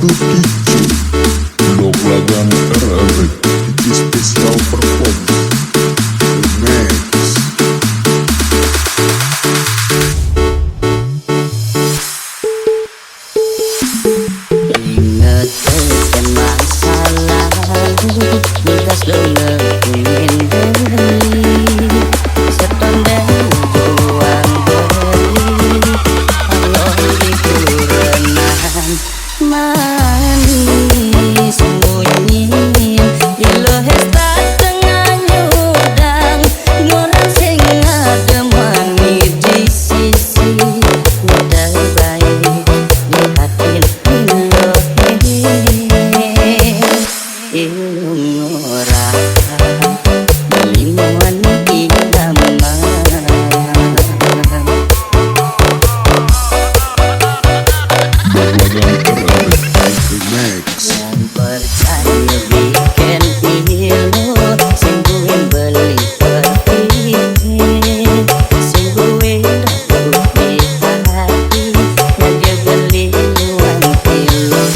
Blok Lagan RRX Iki Special Performance Remix. Ingat tekan masa lalu, mitas dengar ingin beli setondeng juang beli kalau di kurenan manis bunyi di lohes tak tengah nyudang ngorang sing adem wangi di sisi udah baik lihatin ilung orang belimuan ilaman Blok Lagan RRX Remix. yang percaya bikin ilu singguin beli perpikir singguin dapur di hati lagi beli luang kilo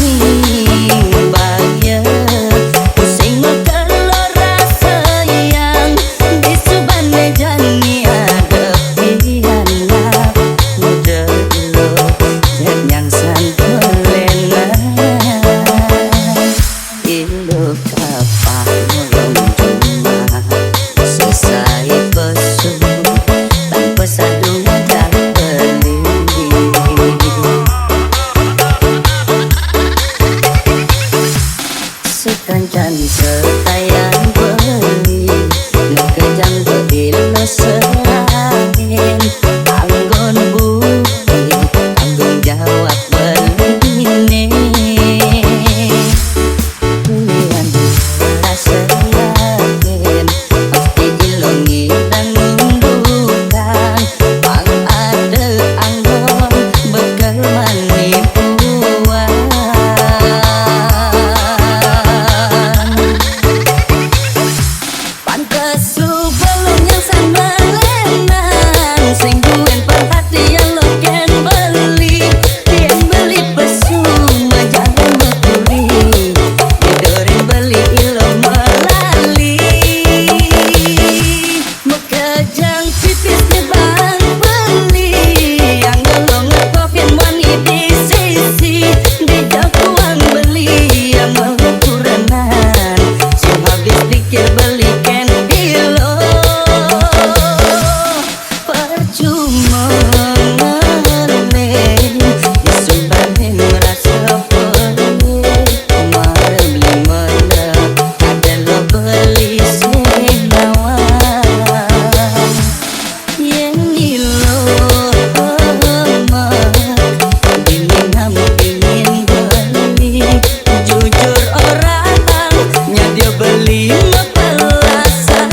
nanging bahaya pusing kalau rasa yang di suban mejani ada piana muda lo yang santelena ilu kapal mulung cuma selesai pesu tanpa sadung tak beli sekancan sekayang beli ngekejang beilo serahin anggon bukti tanggung jawab beli ini kulian rasa yakin pasti ilongi dan ngundukan pang ada anggon bekal manipuan pantes lu belum yang sama lenan sing duwen perhatian lo ken beli tien beli pesuma jangan metuli didorin beli ilo melali mekejang pipisnya bang beli yang ngelong ngekopin wani di sisi di jakuan beli yang melukuranan sing habis dikir beli ken ilo percuma ngeleng disumpahin merasa perih kemarin beli mana ada lo beli senawan yang ilo diminam ingin beli jujur orangnya dia beli mepelasan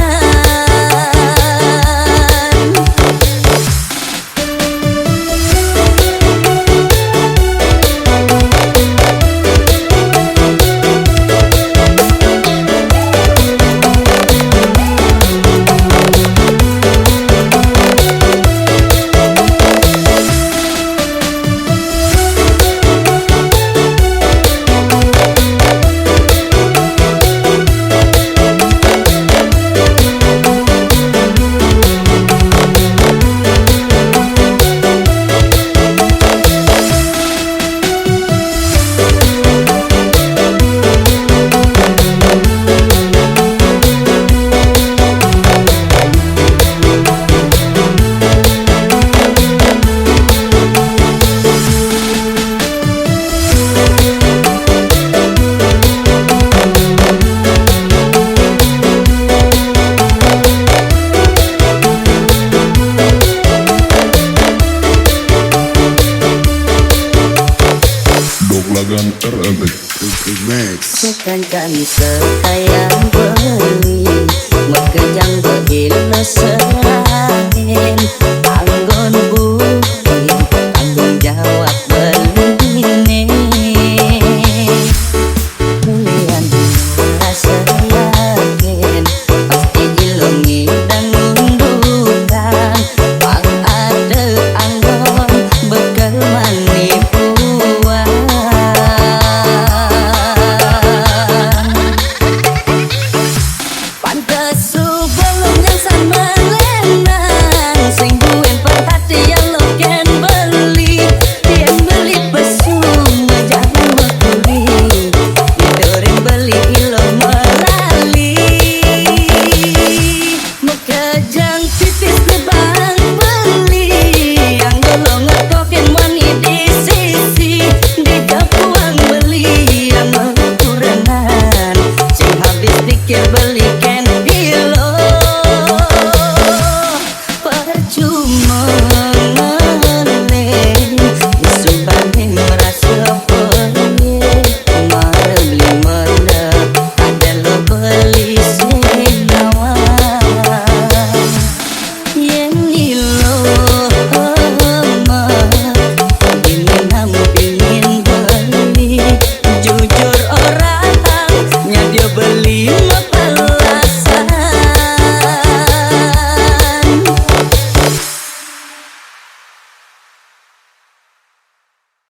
Blok Lagan RRX Remix. sekancan sekayang beli mekejang beilo serahin anggon bukti tanggung jawab beli ini kulian rasa yakin pasti ilongi dan ngundukan pang ada anggon bekal manipuan cuma ngeleng Subane merasa pelik Mara beli mana ada lo beli senawa Yang nilo ini namu pingin beli Jujur orangnya dia beli